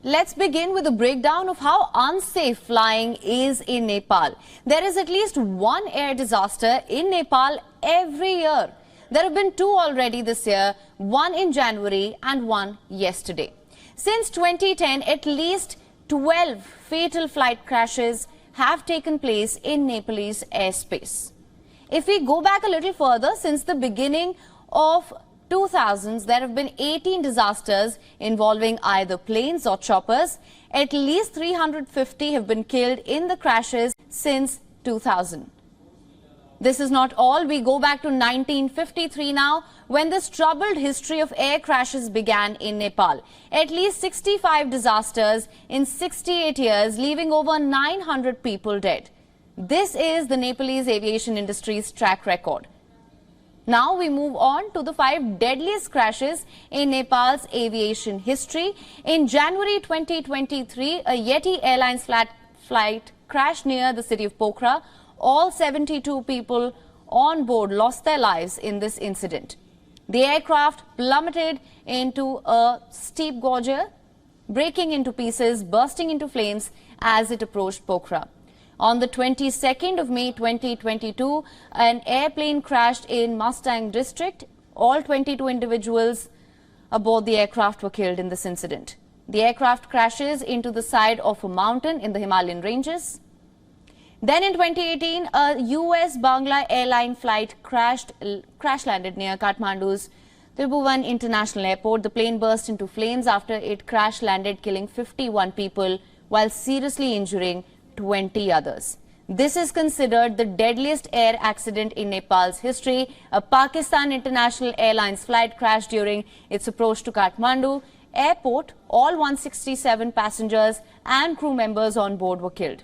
Let's begin with a breakdown of how unsafe flying is in Nepal. There is at least one air disaster in Nepal every year. There have been two already this year, one in January and one yesterday. Since 2010, at least 12 fatal flight crashes have taken place in Nepalese airspace. If we go back a little further, since the beginning of 2000s, there have been 18 disasters involving either planes or choppers. At least 350 have been killed in the crashes since 2000. This is not all. We go back to 1953 now, when this troubled history of air crashes began in Nepal. At least 65 disasters in 68 years, leaving over 900 people dead. This is the Nepalese aviation industry's track record. Now we move on to the 5 deadliest crashes in Nepal's aviation history. In January 2023, a Yeti Airlines flight crashed near the city of Pokhara. All 72 people on board lost their lives in this incident. The aircraft plummeted into a steep gorge, breaking into pieces, bursting into flames as it approached Pokhara. On the 22nd of May 2022, an airplane crashed in Mustang district. All 22 individuals aboard the aircraft were killed in this incident. The aircraft crashes into the side of a mountain in the Himalayan ranges. Then in 2018, a US Bangla airline flight crash-landed near Kathmandu's Tribhuvan International Airport. The plane burst into flames after it crash-landed, killing 51 people while seriously injuring 20 others. This is considered the deadliest air accident in Nepal's history. A Pakistan International Airlines flight crashed during its approach to Kathmandu Airport. All 167 passengers and crew members on board were killed.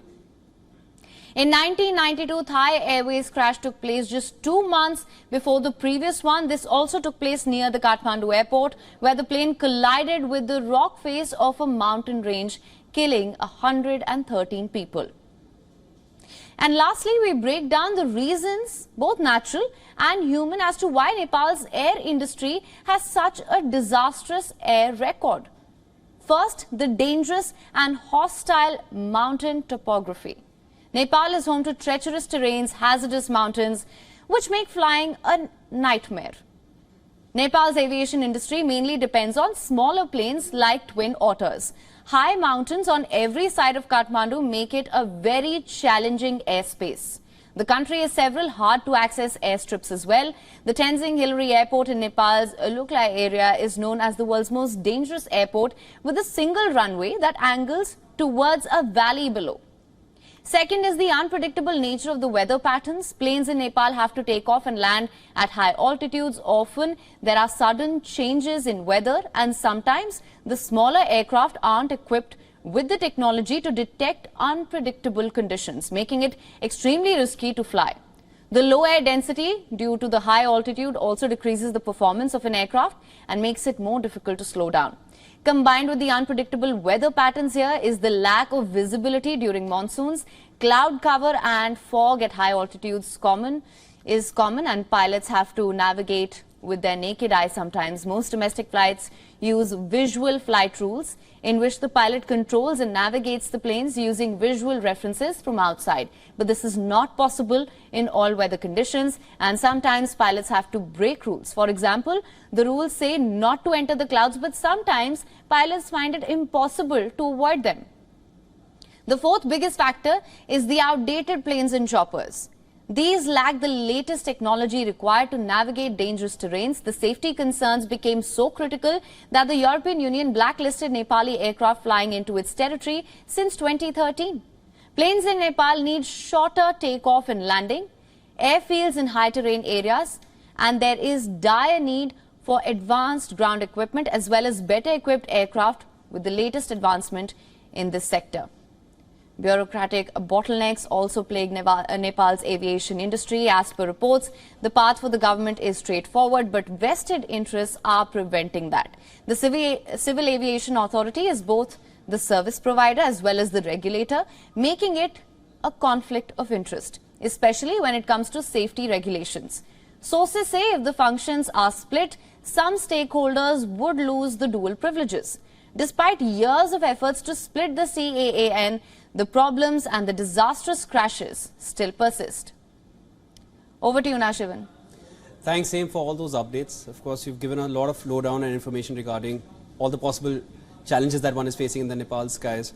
In 1992, Thai Airways crash took place just 2 months before the previous one. This also took place near the Kathmandu airport, where the plane collided with the rock face of a mountain range, killing 113 people. And lastly, we break down the reasons, both natural and human, as to why Nepal's air industry has such a disastrous air record. First, the dangerous and hostile mountain topography. Nepal is home to treacherous terrains, hazardous mountains, which make flying a nightmare. Nepal's aviation industry mainly depends on smaller planes like twin otters. High mountains on every side of Kathmandu make it a very challenging airspace. The country has several hard-to-access airstrips as well. The Tenzing Hillary Airport in Nepal's Luklai area is known as the world's most dangerous airport, with a single runway that angles towards a valley below. Second is the unpredictable nature of the weather patterns. Planes in Nepal have to take off and land at high altitudes. Often there are sudden changes in weather, and sometimes the smaller aircraft aren't equipped with the technology to detect unpredictable conditions, making it extremely risky to fly. The low air density due to the high altitude also decreases the performance of an aircraft and makes it more difficult to slow down. Combined with the unpredictable weather patterns here is the lack of visibility during monsoons. Cloud cover and fog at high altitudes is common, and pilots have to navigate with their naked eye sometimes. Most domestic flights use visual flight rules, in which the pilot controls and navigates the planes using visual references from outside. But this is not possible in all weather conditions, and sometimes pilots have to break rules. For example, the rules say not to enter the clouds, but sometimes pilots find it impossible to avoid them. The fourth biggest factor is the outdated planes and choppers. These lack the latest technology required to navigate dangerous terrains. The safety concerns became so critical that the European Union blacklisted Nepali aircraft flying into its territory since 2013. Planes in Nepal need shorter takeoff and landing, airfields in high terrain areas, and there is dire need for advanced ground equipment as well as better equipped aircraft with the latest advancement in this sector. Bureaucratic bottlenecks also plague Nepal's aviation industry. As per reports, the path for the government is straightforward, but vested interests are preventing that. The Civil Aviation Authority is both the service provider as well as the regulator, making it a conflict of interest, especially when it comes to safety regulations. Sources say if the functions are split, some stakeholders would lose the dual privileges. Despite years of efforts to split the CAAN, the problems and the disastrous crashes still persist. Over to you, Shivan. Thanks, Sam, for all those updates. Of course, you've given a lot of lowdown and information regarding all the possible challenges that one is facing in the Nepal skies.